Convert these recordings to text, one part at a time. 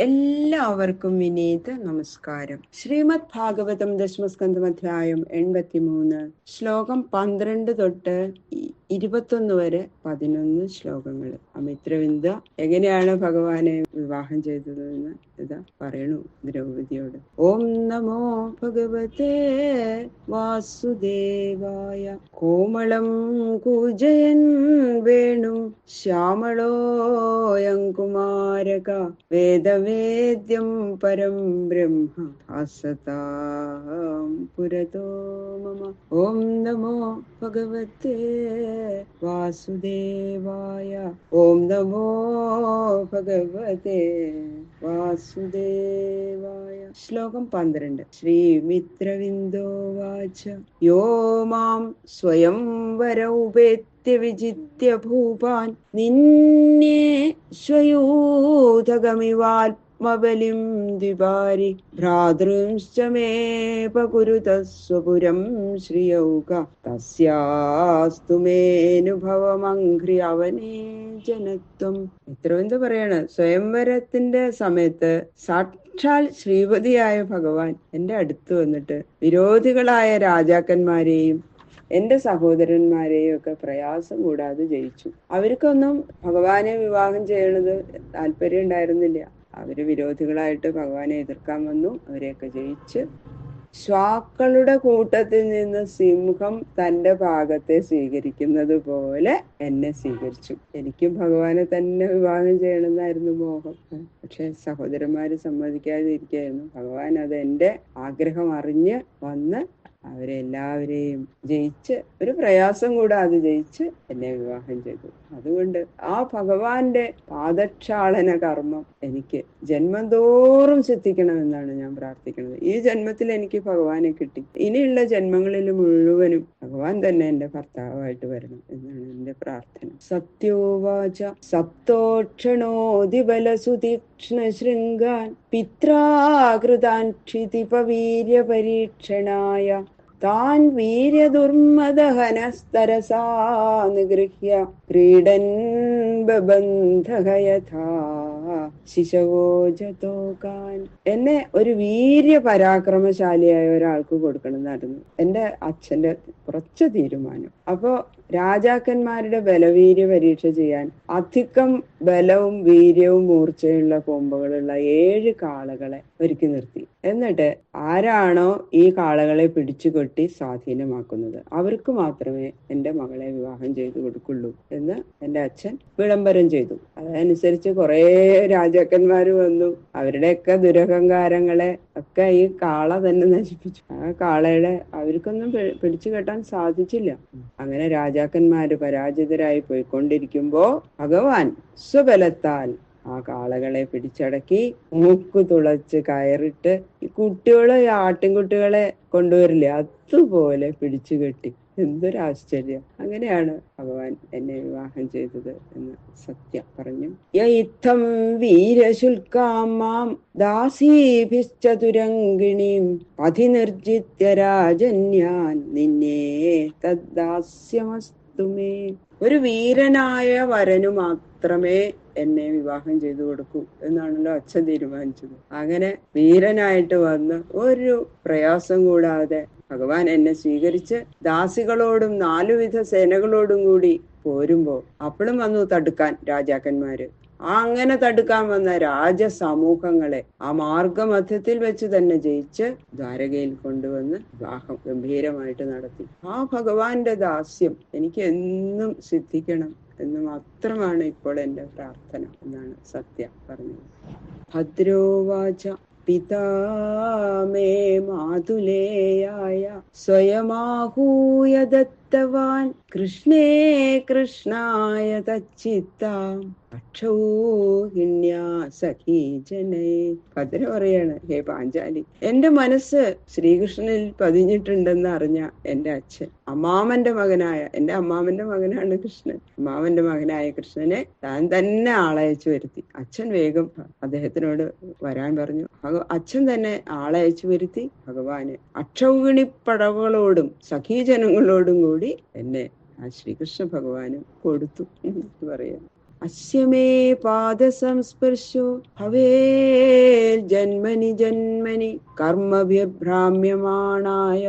എല്ലാവർക്കും വിനീത നമസ്കാരം. ശ്രീമദ് ഭാഗവതം ദശമസ്കന്ധം അധ്യായം 83 ശ്ലോകം 12 തൊട്ട് 21 വരെ 11 ശ്ലോകങ്ങൾ. അമിത്രവിന്ദ എങ്ങനെയാണ് ഭഗവാനെ വിവാഹം ചെയ്തതെന്ന് ഇതാ പറയണു ദ്രൗപദിയോട്. ഓം നമോ ഭഗവതേ വാസുദേവായ. കോമളം കൂജയൻ വേണും ശ്യാമളോയം കുമാരക വേദവേദ്യം പരം ബ്രഹ്മ ഭാസതാം പുരതോ മമ. ഓം നമോ ഭഗവതേ വാസുദേവായ. ഓം നമോ ഭഗവതേ വാസുദേവായ. ശ്ലോകം 12. ശ്രീമിത്രവിന്ദോവാച. യോ മാം സ്വയം വിജിത്യ ഭൂപാൻ നിന്നെ സ്വയൂഥകമിവാത്മബലിം ദ്വിപാരി ഭ്രാതൃംശ്ച മേ പകുരുതഃ സ്വപുരം ശ്രിയൗക തസ്യാസ്തു മേനുഭവമംഘ്രി അവനേ ജനത്വം. ഇത്രയെന്ത് പറയാണ്? സ്വയംവരത്തിന്റെ സമയത്ത് സാക്ഷാൽ ശ്രീപതിയായ ഭഗവാൻ എന്റെ അടുത്ത് വന്നിട്ട് വിരോധികളായ രാജാക്കന്മാരെയും എന്റെ സഹോദരന്മാരെയും ഒക്കെ പ്രയാസം കൂടാതെ ജയിച്ചു. അവർക്കൊന്നും ഭഗവാനെ വിവാഹം ചെയ്യണത് താല്പര്യം ഉണ്ടായിരുന്നില്ല. അവര് വിരോധികളായിട്ട് ഭഗവാനെ എതിർക്കാൻ വന്നു. അവരെയൊക്കെ ജയിച്ച് ശ്വാക്കളുടെ കൂട്ടത്തിൽ നിന്ന് സിംഹം തന്റെ ഭാഗത്തെ സ്വീകരിക്കുന്നത് പോലെ എന്നെ സ്വീകരിച്ചു. എനിക്കും ഭഗവാനെ തന്നെ വിവാഹം ചെയ്യണമെന്നായിരുന്നു മോഹം. പക്ഷെ സഹോദരന്മാര് സമ്മതിക്കാതെ ഇരിക്കുകയായിരുന്നു. ഭഗവാൻ അത് എന്റെ ആഗ്രഹം അറിഞ്ഞ് വന്ന് അവരെല്ലാവരെയും ജയിച്ച്, ഒരു പ്രയാസം കൂടാതെ ജയിച്ച് എന്നെ വിവാഹം ചെയ്തു. അതുകൊണ്ട് ആ ഭഗവാന്റെ പാദക്ഷാളന കർമ്മം എനിക്ക് ജന്മം തോറും സിദ്ധിക്കണമെന്നാണ് ഞാൻ പ്രാർത്ഥിക്കുന്നത്. ഈ ജന്മത്തിൽ എനിക്ക് ഭഗവാനെ കിട്ടി. ഇനിയുള്ള ജന്മങ്ങളിൽ മുഴുവനും ഭഗവാൻ തന്നെ എന്റെ ഭർത്താവായിട്ട് വരണം എന്നാണ് എന്റെ പ്രാർത്ഥന. സത്യോവാച. സപ്തോക്ഷണോദിബലസുതീക്ഷ്ണ ശൃംഗാൻ പിത്രാകൃതാൻ ക്ഷിതിപവീര്യ പരീക്ഷണായ താൻ വീര്യദുർമദഹനസ്തരസാ നിഗൃഹ്യ ക്രീഡൻ ബബന്ധഹയഥാ ശിശവോജതോകാൻ. എന്നെ ഒരു വീര്യ പരാക്രമശാലിയായ ഒരാൾക്ക് കൊടുക്കണമെന്നായിരുന്നു എന്റെ അച്ഛന്റെ കുറച്ച് തീരുമാനം. അപ്പോ രാജാക്കന്മാരുടെ ബലവീര്യ പരീക്ഷ ചെയ്യാൻ അധികം ബലവും വീര്യവും മൂർച്ചയുള്ള കൊമ്പുകളുള്ള 7 കാളകളെ ഒരുക്കി നിർത്തി. എന്നിട്ട് ആരാണോ ഈ കാളകളെ പിടിച്ചു കൊട്ടി സ്വാധീനമാക്കുന്നത് അവർക്ക് മാത്രമേ എന്റെ മകളെ വിവാഹം ചെയ്തു കൊടുക്കുള്ളൂ എന്ന് എന്റെ അച്ഛൻ വിളംബരം ചെയ്തു. അതനുസരിച്ച് കുറെ രാജാക്കന്മാര് വന്നു. അവരുടെയൊക്കെ ദുരഹങ്കാരങ്ങളെ ഒക്കെ ഈ കാള തന്നെ നശിപ്പിച്ചു. ആ കാളയുടെ അവർക്കൊന്നും പിടിച്ചു കെട്ടാൻ സാധിച്ചില്ല. അങ്ങനെ രാജാക്കന്മാര് പരാജിതരായി പോയിക്കൊണ്ടിരിക്കുമ്പോ ഭഗവാൻ സ്വബലത്താൽ ആ കാളകളെ പിടിച്ചടക്കി മൂക്കു തുളച്ച് കയറിട്ട് ഈ കുട്ടികളെ, ആട്ടിൻകുട്ടികളെ കൊണ്ടുവരില്ലേ, അതുപോലെ പിടിച്ചു കെട്ടി. എന്തൊരാശ്ചര്യം! അങ്ങനെയാണ് ഭഗവാൻ എന്നെ വിവാഹം ചെയ്തത് എന്ന് സത്യം പറഞ്ഞു. യൈത്തം വീരശുൽക്കാം മാം ദാസീഭിശ്ചതുരംഗിണീം അധിനിർജിത്യ രാജന്യാൻ നിന്നെ തദ്ദാസ്യമസ്തുമേ. ഒരു വീരനായ വരനു മാത്രമേ എന്നെ വിവാഹം ചെയ്തു കൊടുക്കൂ എന്നാണല്ലോ അച്ഛൻ തീരുമാനിച്ചത്. അങ്ങനെ വീരനായിട്ട് വന്ന് ഒരു പ്രയാസം കൂടാതെ ഭഗവാൻ എന്നെ സ്വീകരിച്ച് ദാസികളോടും 4 വിധ സേനകളോടും കൂടി പോരുമ്പോ അപ്പോഴും വന്നു തടുക്കാൻ രാജാക്കന്മാര്. അങ്ങനെ തടുക്കാൻ വന്ന രാജസമൂഹങ്ങളെ ആ മാർഗമധ്യത്തിൽ വെച്ച് തന്നെ ജയിച്ച് ദ്വാരകയിൽ കൊണ്ടുവന്ന് വിവാഹം ഗംഭീരമായിട്ട് നടത്തി. ആ ഭഗവാന്റെ ദാസ്യം എനിക്ക് എന്നും സിദ്ധിക്കണം എന്ന് മാത്രമാണ് ഇപ്പോൾ എന്റെ പ്രാർത്ഥന എന്നാണ് സത്യ പറഞ്ഞത്. ഭദ്രോവാച. പിതാ മേ മാതുലേയായ സ്വയമാഹൂയ ദത്തവാൻ കൃഷ്ണേ കൃഷ്ണായ തച്ചിത്താം അക്ഷൗഹിണ്യാ സഖീ ജനേ. ഭദ്ര പറയാണ്, ഹേ പാഞ്ചാലി, എന്റെ മനസ്സ് ശ്രീകൃഷ്ണനിൽ പതിഞ്ഞിട്ടുണ്ടെന്ന് അറിഞ്ഞ എന്റെ അച്ഛൻ അമ്മാമന്റെ മകനാണ് കൃഷ്ണൻ. അമ്മാമന്റെ മകനായ കൃഷ്ണനെ താൻ തന്നെ ആളയച്ചു വരുത്തി. അച്ഛൻ വേഗം അദ്ദേഹത്തിനോട് വരാൻ പറഞ്ഞു. അച്ഛൻ തന്നെ ആളയച്ചു വരുത്തി ഭഗവാന് അക്ഷൗഹിണിപ്പടകളോടും സഖീജനങ്ങളോടും കൂടി എന്നെ ആ ശ്രീകൃഷ്ണ ഭഗവാന് കൊടുത്തു എന്ന് പറയാം. അസ്യമേ പാദസംസ്പർശോ ഭവേ ജന്മനി ജന്മനി കർമ്മഭിഭ്രാമ്യമാണായ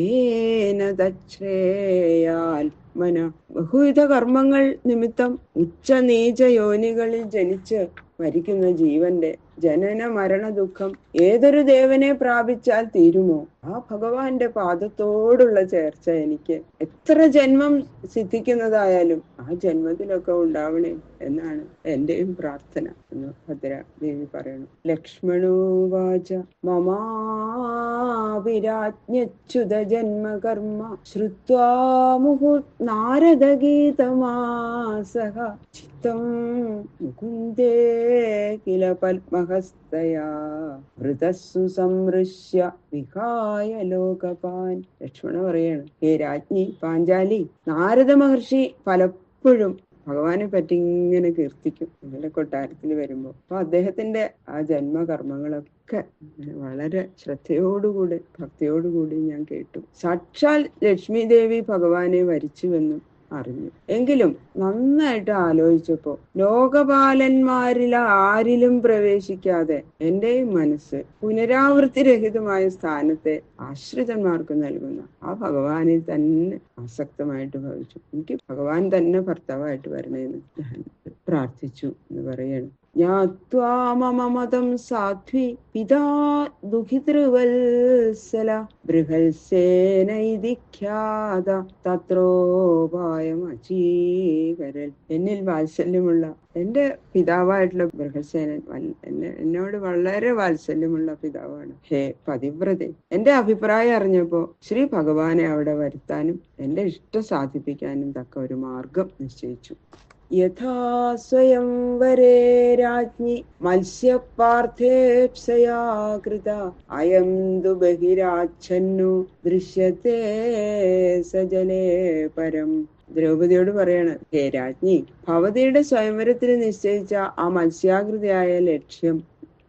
ഏന തച്ഛ്രേയാൽ മന. ബഹുവിധ കർമ്മങ്ങൾ നിമിത്തം ഉച്ച നീച യോനികളിൽ ജനിച്ച് മരിക്കുന്ന ജീവന്റെ ജനന മരണ ദുഃഖം ഏതൊരു ദേവനെ പ്രാപിച്ചാൽ തീരുമോ? ആ ഭഗവാന്റെ പാദത്തോടുള്ള ചേർച്ച എനിക്ക് എത്ര ജന്മം സിദ്ധിക്കുന്നതായാലും ആ ജന്മത്തിലൊക്കെ ഉണ്ടാവണേ എന്നാണ് എന്റെയും പ്രാർത്ഥന എന്ന് ഭദ്രദേവി പറയണം. ലക്ഷ്മണോവാച മമാവിരാജ്ഞച്യുത ജന്മകർമ്മ ശ്രുത്വാ നാരദഗീതമാസഹ ചിത്തം മുകുന്ദേ കില പത്മഹസ്തയാ വൃതസ്സു സംഋശ്യ വിഹായ ലോകപാൻ. ലക്ഷ്മണ പറയാണ്, ഹേ രാജ്ഞി പാഞ്ചാലി, നാരദ മഹർഷി പലപ്പോഴും ഭഗവാനെ പറ്റി ഇങ്ങനെ കീർത്തിക്കും ഇങ്ങനെ കൊട്ടാരത്തിൽ വരുമ്പോ. അപ്പൊ അദ്ദേഹത്തിന്റെ ആ ജന്മകർമ്മങ്ങളൊക്കെ വളരെ ശ്രദ്ധയോടുകൂടി ഭക്തിയോടുകൂടി ഞാൻ കേട്ടു. സാക്ഷാൽ ലക്ഷ്മി ദേവി ഭഗവാനെ വരിച്ചുവെന്നും അറിഞ്ഞു. എങ്കിലും നന്നായിട്ട് ആലോചിച്ചപ്പോ ലോകപാലന്മാരിൽ ആരിലും പ്രവേശിക്കാതെ എന്റെ മനസ്സ് പുനരാവൃത്തി രഹിതമായ സ്ഥാനത്തെ ആശ്രിതന്മാർക്ക് നൽകുന്ന ആ ഭഗവാനിൽ തന്നെ ആസക്തമായിട്ട് ഭവിച്ചു. എനിക്ക് ഭഗവാൻ തന്നെ ഭർത്താവായിട്ട് വരണേന്ന് ഞാൻ പ്രാർത്ഥിച്ചു എന്ന് പറയണം. ജ്ഞാത്വാ മമ മതം സാധ്വി പിതാ ദുഃഖിതൃവത്സല ബൃഹൽസേനൈതി ഖ്യാത തത്രോപായം അചീകരൽ. എന്നിൽ വാത്സല്യമുള്ള എന്റെ പിതാവായിട്ടുള്ള ബൃഹൽസേനൻ എന്നോട് വളരെ വാത്സല്യമുള്ള പിതാവാണ്. ഹേ പതിവ്രതേ, എന്റെ അഭിപ്രായം അറിഞ്ഞപ്പോ ശ്രീ ഭഗവാനെ അവിടെ വരുത്താനും എന്റെ ഇഷ്ടം സാധിപ്പിക്കാനും തക്ക ഒരു മാർഗം നിശ്ചയിച്ചു. യഥാ സ്വയംവരേ രാജ്ഞി മത്സ്യപാർത്ഥേപ്സയാ കൃത അയം തു ബഹിരാച്ഛന്നു ദൃശ്യത്തെ സജലേ പരം. ദ്രൗപദിയോട് പറയാണ്, ഹേ രാജ്ഞി, ഭവതിയുടെ സ്വയംവരത്തിന് നിശ്ചയിച്ച ആ മത്സ്യാകൃതിയായ ലക്ഷ്യം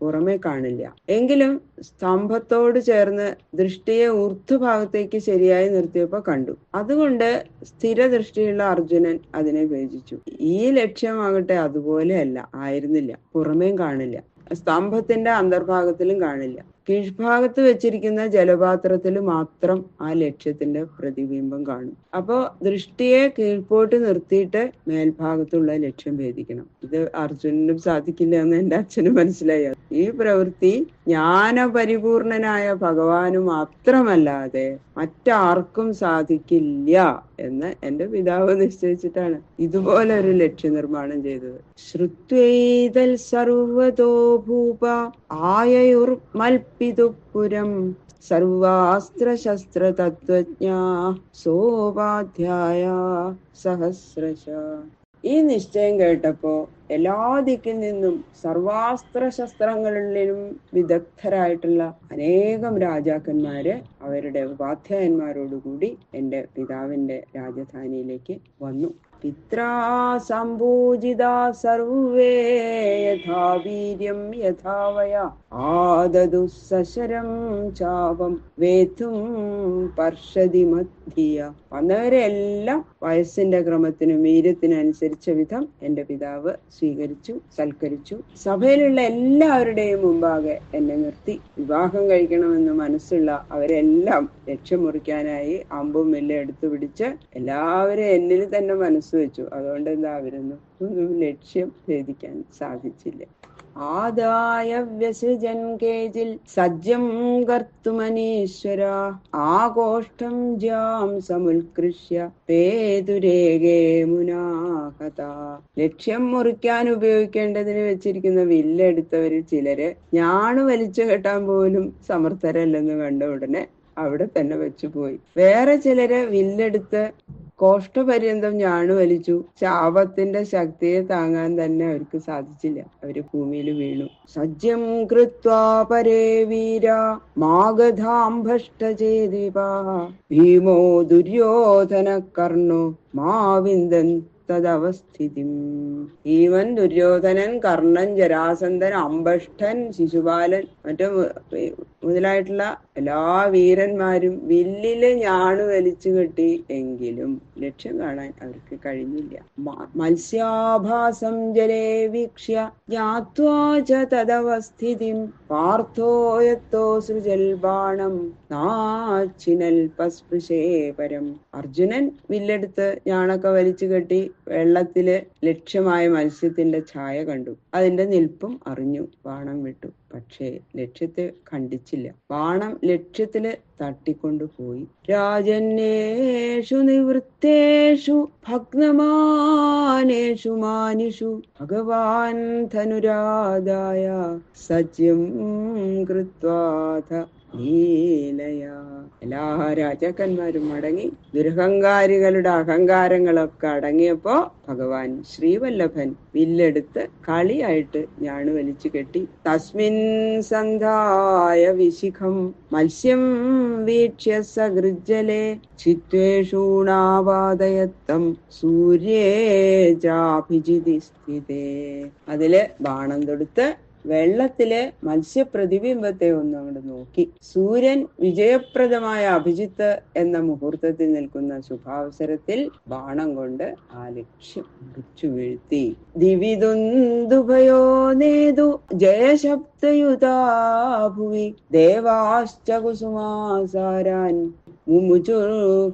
പുറമെ കാണില്ല. എങ്കിലും സ്തംഭത്തോട് ചേർന്ന് ദൃഷ്ടിയെ ഊർധ്വഭാഗത്തേക്ക് ശരിയായി നിർത്തിയപ്പോ കണ്ടു. അതുകൊണ്ട് സ്ഥിരദൃഷ്ടിയുള്ള അർജുനൻ അതിനെ ഭേദിച്ചു. ഈ ലക്ഷ്യമാകട്ടെ അതുപോലെയല്ല, ആയിരുന്നില്ല. പുറമേം കാണില്ല, സ്തംഭത്തിന്റെ അന്തർഭാഗത്തിലും കാണില്ല. കീഴ്ഭാഗത്ത് വെച്ചിരിക്കുന്ന ജലപാത്രത്തിൽ മാത്രം ആ ലക്ഷ്യത്തിന്റെ പ്രതിബിംബം കാണും. അപ്പോ ദൃഷ്ടിയെ കീഴ്പോട്ട് നിർത്തിയിട്ട് മേൽഭാഗത്തുള്ള ലക്ഷ്യം ഭേദിക്കണം. ഇത് അർജുനനും സാധിക്കില്ല എന്ന് എന്റെ അച്ഛന് മനസ്സിലായി. ഈ പ്രവൃത്തി ജ്ഞാനപരിപൂർണനായ ഭഗവാന് മാത്രമല്ലാതെ മറ്റാർക്കും സാധിക്കില്ല എന്ന് എന്റെ പിതാവ് നിശ്ചയിച്ചിട്ടാണ് ഇതുപോലെ ഒരു ലക്ഷ്യനിർമ്മാണം ചെയ്തത്. ശ്രുത്വൈതൽ സർവതോ ഭൂപ ആയയുർ മൽപിതുപുരം സർവാസ്ത്രശസ്ത്ര തത്വജ്ഞാ സോപാധ്യായ സഹസ്രശ. ഈ നിശ്ചയം കേട്ടപ്പോ എല്ലാ ദിക്കിൽ നിന്നും സർവാസ്ത്രശസ്ത്രങ്ങളിലും വിദഗ്ധരായിട്ടുള്ള അനേകം രാജാക്കന്മാര് അവരുടെ ഉപാധ്യായന്മാരോടുകൂടി എന്റെ പിതാവിന്റെ രാജധാനിയിലേക്ക് വന്നു. പിത്രാ സംപൂജിതാ സർവേ യഥാ വീര്യം യഥാ വയ ആദദു സശരം ചാപം വേത്തും പർഷതി മധ്യ. വന്നവരെല്ലാം വയസ്സിന്റെ ക്രമത്തിനും വീര്യത്തിനനുസരിച്ച വിധം എന്റെ പിതാവ് സ്വീകരിച്ചു, സൽക്കരിച്ചു. സഭയിലുള്ള എല്ലാവരുടെയും മുമ്പാകെ എന്നെ നിർത്തി. വിവാഹം കഴിക്കണമെന്ന് മനസ്സുള്ള അവരെല്ലാം ലക്ഷ്യം മുറിക്കാനായി അമ്പും വില്ലും എടുത്തു പിടിച്ച് എല്ലാവരും എന്നിൽ തന്നെ മനസ്സ് വെച്ചു. അതുകൊണ്ട് എന്താ, അവരൊന്നും ലക്ഷ്യം ഭേദിക്കാൻ സാധിച്ചില്ല. ആദായ വ്യസൃജൻ കേജിൽ സജ്ജം കർത്തുമനീശ്വര ആഘോഷ്ടം ജാം സമുൽകൃഷ്യ പേതുരേകേ മുനാഹത. ലക്ഷ്യം മുറിക്കാൻ ഉപയോഗിക്കേണ്ടതിന് വെച്ചിരിക്കുന്ന വില്ലെടുത്തവരിൽ ചിലര് ഞാണു വലിച്ചു കെട്ടാൻ പോലും സമർത്ഥരല്ലെന്ന് കണ്ട ഉടനെ അവിടെ തന്നെ വെച്ചു പോയി. വേറെ ചിലര് വില്ലെടുത്ത് കോഷ്ടപര്യന്തം ഞാണു വലിച്ചു. ശാപത്തിന്റെ ശക്തിയെ താങ്ങാൻ തന്നെ അവർക്ക് സാധിച്ചില്ല. അവര് ഭൂമിയിൽ വീണു. സജ്യം കൃത്വാ പരേ വീര മാഗധാംഭഷ്ടചേദിപാ ഭീമോ ദുര്യോധന കർണോ മാവിന്ദൻ തദവസ്ഥിതി. ഭീമൻ, ദുര്യോധനൻ, കർണൻ, ജരാസന്ധൻ, അംബഷ്ഠൻ, ശിശുപാലൻ, മറ്റു മുതലായിട്ടുള്ള എല്ലാ വീരന്മാരും വില്ലില് ഞാണു വലിച്ചു കെട്ടി എങ്കിലും ലക്ഷ്യം കാണാൻ അവർക്ക് കഴിഞ്ഞില്ല. മത്സ്യാഭാസം ജലേ വീക്ഷ്യ ജ്ഞാത്വാ ച തദവസ്ഥിതിം പാർത്ഥോ യത്തോ സൃജൽ ബാണം നാച്ചിനൽ പസ്പൃശേ പരം. അർജുനൻ വില്ലെടുത്ത് ഞാണൊക്കെ വലിച്ചു കെട്ടി വെള്ളത്തില് ലക്ഷ്യമായ മത്സ്യത്തിന്റെ ഛായ കണ്ടു. അതിന്റെ നിൽപ്പും അറിഞ്ഞു. ബാണം വിട്ടു. പക്ഷേ ലക്ഷ്യത്തെ ഖണ്ഡിച്ചില്ല. ബാണം ലക്ഷ്യത്തില് തട്ടിക്കൊണ്ടുപോയി. രാജന്യേഷു നിവൃത്തേഷു ഭഗ്നമാനേഷു മാനിഷു ഭഗവാൻ ധനുരാദായ സജ്യം കൃത്വാഥ ലീലയാ. എല്ലാ രാജാക്കന്മാരും അടങ്ങി, ദുരഹങ്കാരികളുടെ അഹങ്കാരങ്ങളൊക്കെ അടങ്ങിയപ്പോ ഭഗവാൻ ശ്രീവല്ലഭൻ വില്ലെടുത്ത് കളിയായിട്ട് ഞാണ് വലിച്ചു കെട്ടി. തസ്മിൻ സന്ധായ വിശിഖം മത്സ്യം വീക്ഷ്യ സഗൃജ്ജലേ ചിത്വേഷൂണാവാദയത്തം സൂര്യേ ചാഭിജിതി സ്ഥിതേ. അതില് ബാണം തൊടുത്ത് വെള്ളത്തിലെ മത്സ്യപ്രതിബിംബത്തെ ഒന്ന് അങ്ങോട്ട് നോക്കി. സൂര്യൻ വിജയപ്രദമായ അഭിജിത്ത് എന്ന മുഹൂർത്തത്തിൽ നിൽക്കുന്ന ശുഭാവസരത്തിൽ ബാണം കൊണ്ട് ആ ലക്ഷ്യം മുറിച്ചു വീഴ്ത്തി. ദിവിദുന്ദുഭയോ നേതു ജയശബ്ദയുതാ ഭുവി ദേവാശ്ച കുസുമാസാരാൻ മുമുചു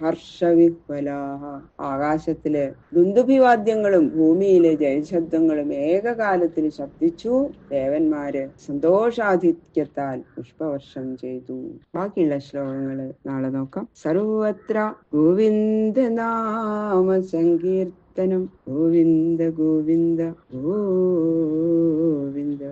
ഹർഷവിഹ്വലാഹ. ആകാശത്തില് ദുന്ദുഭിവാദ്യങ്ങളും ഭൂമിയിലെ ജയശബ്ദങ്ങളും ഏകകാലത്തിൽ ശബ്ദിച്ചു. ദേവന്മാര് സന്തോഷാധിക്യത്താൽ പുഷ്പവർഷം ചെയ്തു. ബാക്കിയുള്ള ശ്ലോകങ്ങള് നാളെ നോക്കാം. സർവത്ര ഗോവിന്ദ നാമ സങ്കീർത്തനം. ഗോവിന്ദ ഗോവിന്ദ ഗോവിന്ദ.